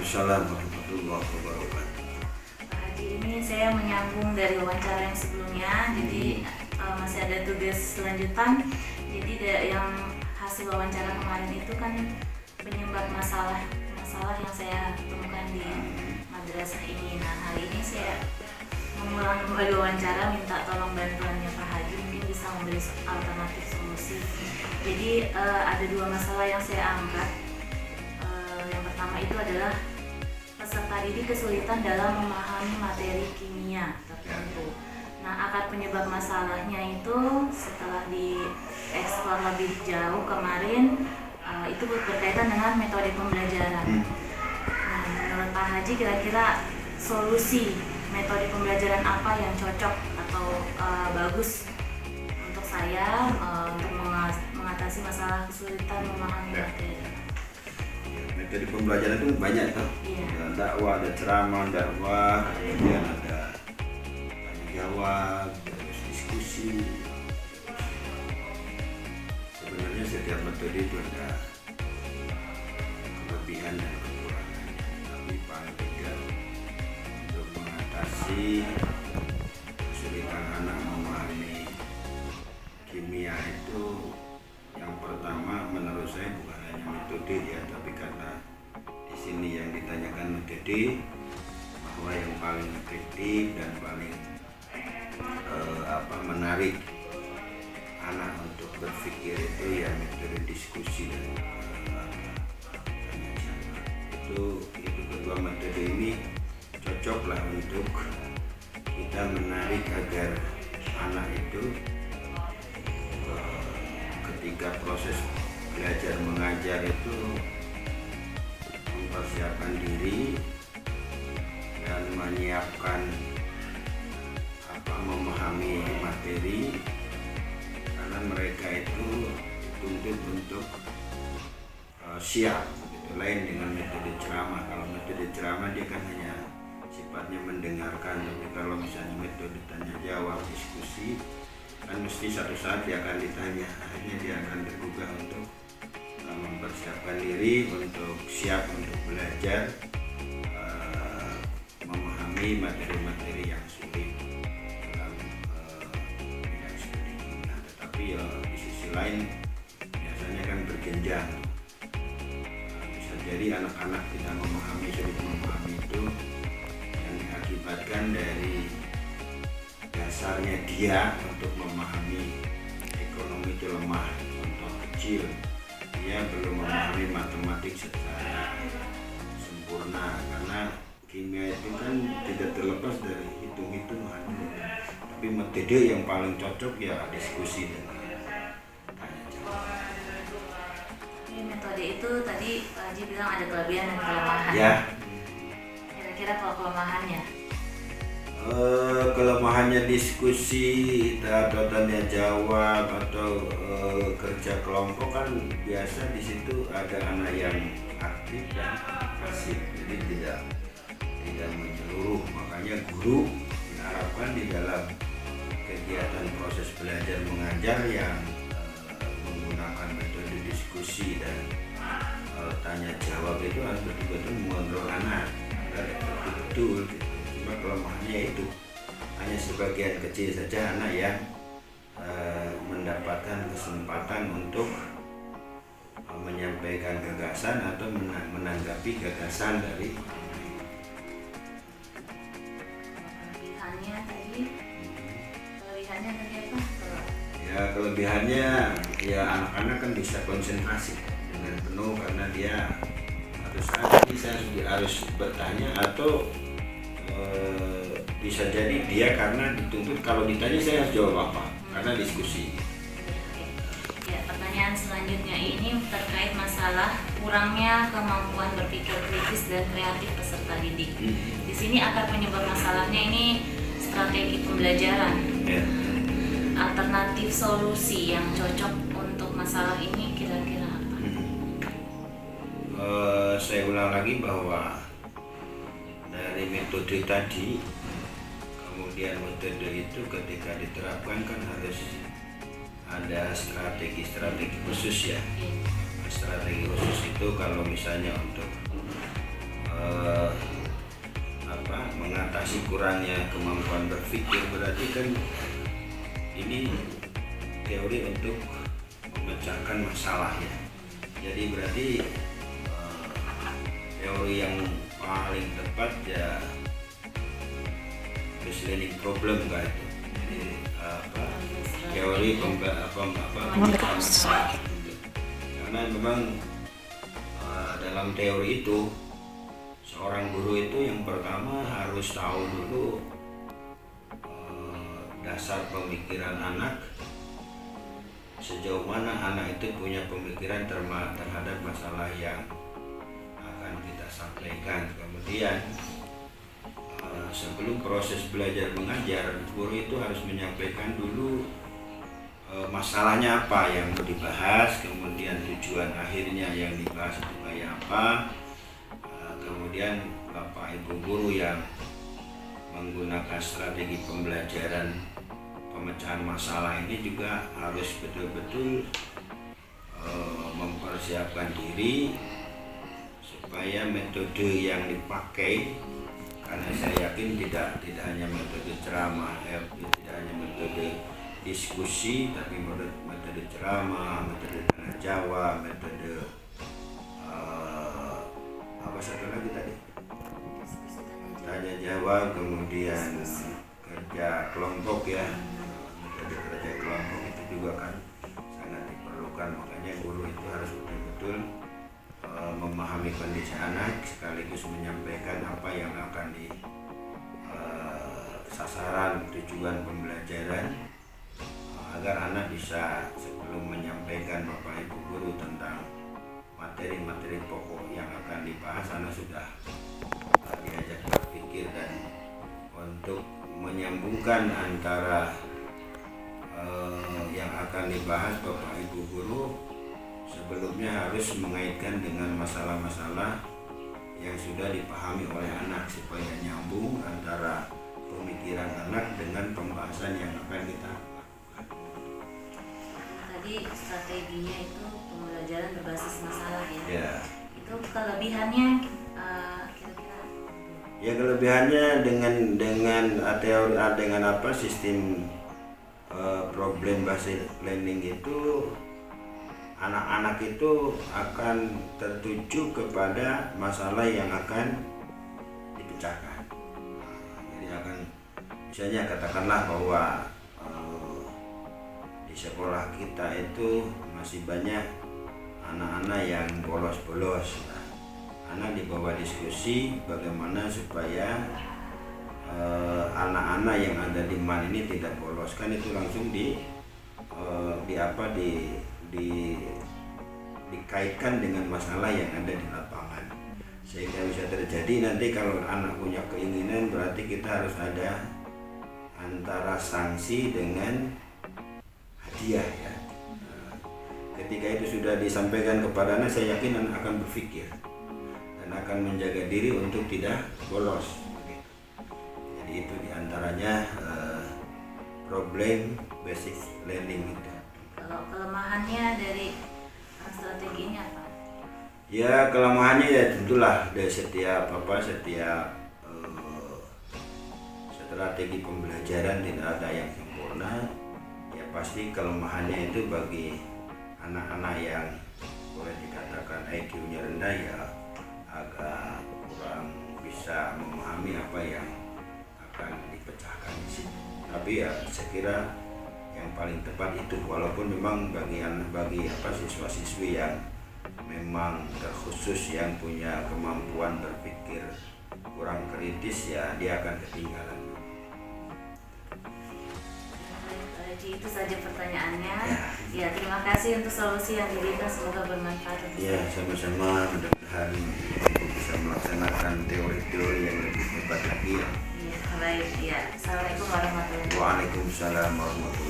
Waalaikumsalam warahmatullahi wabarakatuh. Haji, ini saya menyambung dari wawancara yang sebelumnya, jadi masih ada tugas lanjutan. Jadi yang hasil wawancara kemarin itu kan penyebab masalah yang saya temukan di madrasah ini. Nah, hari ini saya mengulang kembali wawancara, minta tolong bantuannya Pak Haji, mungkin bisa memberi alternatif solusi. Jadi ada dua masalah yang saya angkat. Yang pertama itu adalah peserta didik kesulitan dalam memahami materi kimia tertentu. Nah, akar penyebab masalahnya itu setelah dieksplor lebih jauh kemarin, itu berkaitan dengan metode pembelajaran. Nah, menurut Pak Haji, kira-kira solusi metode pembelajaran apa yang cocok atau bagus untuk saya untuk mengatasi masalah kesulitan memahami materi? Metode pembelajaran itu banyak kan? Iya. Ada dakwah, ada ceramah, dakwah, kemudian ada tanya jawab, terus diskusi. Sebenarnya setiap metode itu ada kelebihan dan kekurangan, tapi paling tidak untuk mengatasi kesulitan anak memahami kimia itu, yang pertama menurut saya bukan hanya metode ya, tapi karena di sini yang ditanyakan metode, bahwa yang paling efektif dan paling menarik anak untuk berpikir itu ya metode diskusi dan tanya jawab. Itu kedua metode ini cocoklah untuk kita menarik agar anak itu ketika proses belajar mengajar itu mempersiapkan diri dan menyiapkan memahami materi, karena mereka itu dituntut untuk siap, gitu. Lain dengan metode ceramah. Kalau metode ceramah dia kan hanya sifatnya mendengarkan, tapi kalau misalnya metode tanya jawab, diskusi, kan mesti satu saat dia akan ditanya, akhirnya dia akan tergugah untuk mempersiapkan diri untuk siap untuk belajar memahami materi-materi yang sulit dalam bidang studi. Nah, tetapi ya di sisi lain biasanya kan berjenjang. Bisa jadi anak-anak tidak sulit memahami itu yang diakibatkan dari dasarnya dia untuk memahami ekonomi itu lemah. Contoh kecil, dia belum memahami matematik secara sempurna, karena kimia itu kan tidak terlepas dari hitung-hitungan. Tapi metode yang paling cocok ya diskusi dan tanya jawab. Ini metode itu tadi Pak Haji bilang ada kelebihan dan kelemahan. Ya. Kira-kira kalau kelemahannya? Kelemahannya diskusi atau tanya jawab atau kerja kelompok kan biasa di situ ada anak yang aktif dan pasif, jadi tidak menyeluruh. Makanya guru diharapkan di dalam kegiatan proses belajar mengajar yang menggunakan metode diskusi dan tanya jawab itu harus betul-betul mengontrol anak agar betul-betul gitu. Cuma kelemahannya itu hanya sebagian kecil saja anak yang mendapatkan kesempatan untuk menyampaikan gagasan atau menanggapi gagasan dari Kelebihannya tadi apa? ya. Kelebihannya ya anak-anak kan bisa konsentrasi dengan penuh, karena dia satu saat ini saya harus bertanya, atau bisa jadi dia karena dituntut kalau ditanya saya harus jawab apa, karena diskusi. Ya, pertanyaan selanjutnya ini terkait masalah kurangnya kemampuan berpikir kritis dan kreatif peserta didik. Di sini akar penyebab masalahnya ini strategi pembelajaran. Ya. Alternatif solusi yang cocok untuk masalah ini kira-kira apa? Saya ulang lagi bahwa dari metode tadi, kemudian metode itu ketika diterapkan kan harus ada strategi khusus ya. Strategi khusus itu kalau misalnya untuk masih kurangnya kemampuan berpikir, berarti kan ini teori untuk memecahkan masalahnya. Jadi berarti teori yang paling tepat ya learning problem kan itu. Jadi teori pemecahkan masalah. Karena memang dalam teori itu seorang guru itu yang pertama harus tahu dulu dasar pemikiran anak, sejauh mana anak itu punya pemikiran terhadap masalah yang akan kita sampaikan. Kemudian sebelum proses belajar mengajar, guru itu harus menyampaikan dulu masalahnya apa yang mau dibahas, kemudian tujuan akhirnya yang dibahas itu kayak apa. Kemudian Bapak Ibu guru yang menggunakan strategi pembelajaran pemecahan masalah ini juga harus betul-betul mempersiapkan diri supaya metode yang dipakai, karena saya yakin tidak hanya metode ceramah, tidak hanya metode diskusi, tapi metode ceramah, metode tanya jawab, metode apa satu lagi tadi? Tanya jawab, kemudian kerja kelompok ya. Metode kerja kelompok itu juga kan sangat diperlukan, makanya guru itu harus betul-betul memahami kondisi anak sekaligus menyampaikan apa yang akan di sasaran tujuan pembelajaran, agar anak bisa sebelum menyampaikan Bapak Ibu guru tentang materi-materi pokok yang akan dibahas, anak sudah diajak berpikir dan untuk menyambungkan antara yang akan dibahas Bapak Ibu guru sebelumnya harus mengaitkan dengan masalah-masalah yang sudah dipahami oleh anak supaya nyambung antara pemikiran anak dengan pembahasan yang akan kita lakukan. Tadi strateginya itu pembelajaran berbasis masalah ya. Ya. Itu kelebihannya kira-kira? Ya, kelebihannya dengan apa sistem problem based learning itu, anak-anak itu akan tertuju kepada masalah yang akan dipecahkan. Jadi akan, misalnya katakanlah bahwa di sekolah kita itu masih banyak anak-anak yang bolos-bolos. Anak dibawa diskusi bagaimana supaya anak-anak yang ada di MAN ini tidak bolos, kan itu langsung dikaitkan dengan masalah yang ada di lapangan, sehingga bisa terjadi nanti kalau anak punya keinginan, berarti kita harus ada antara sanksi dengan hadiah ya. Ketika itu sudah disampaikan kepada anak, saya yakin anak akan berpikir dan akan menjaga diri untuk tidak bolos. Jadi itu diantaranya problem basic learning itu. Kalau kelemahannya dari strategi ini apa? Ya, kelemahannya ya tentulah dari setiap strategi pembelajaran tidak ada yang sempurna. Ya pasti kelemahannya itu bagi anak-anak yang boleh dikatakan IQ-nya rendah ya agak kurang bisa memahami apa yang akan dipecahkan di sini. Tapi ya saya kira yang paling tepat itu, walaupun memang bagi siswa-siswi yang memang terkhusus yang punya kemampuan berpikir kurang kritis, ya dia akan ketinggalan. Itu saja pertanyaannya. Ya, terima kasih untuk solusi yang diberikan, semoga bermanfaat. Ya, sama-sama, mudah-mudahan bisa melaksanakan teori-teori yang lebih hebat lagi. Ya, baik. Ya, assalamualaikum warahmatullahi wabarakatuh. Waalaikumsalam warahmatullahi wabarakatuh.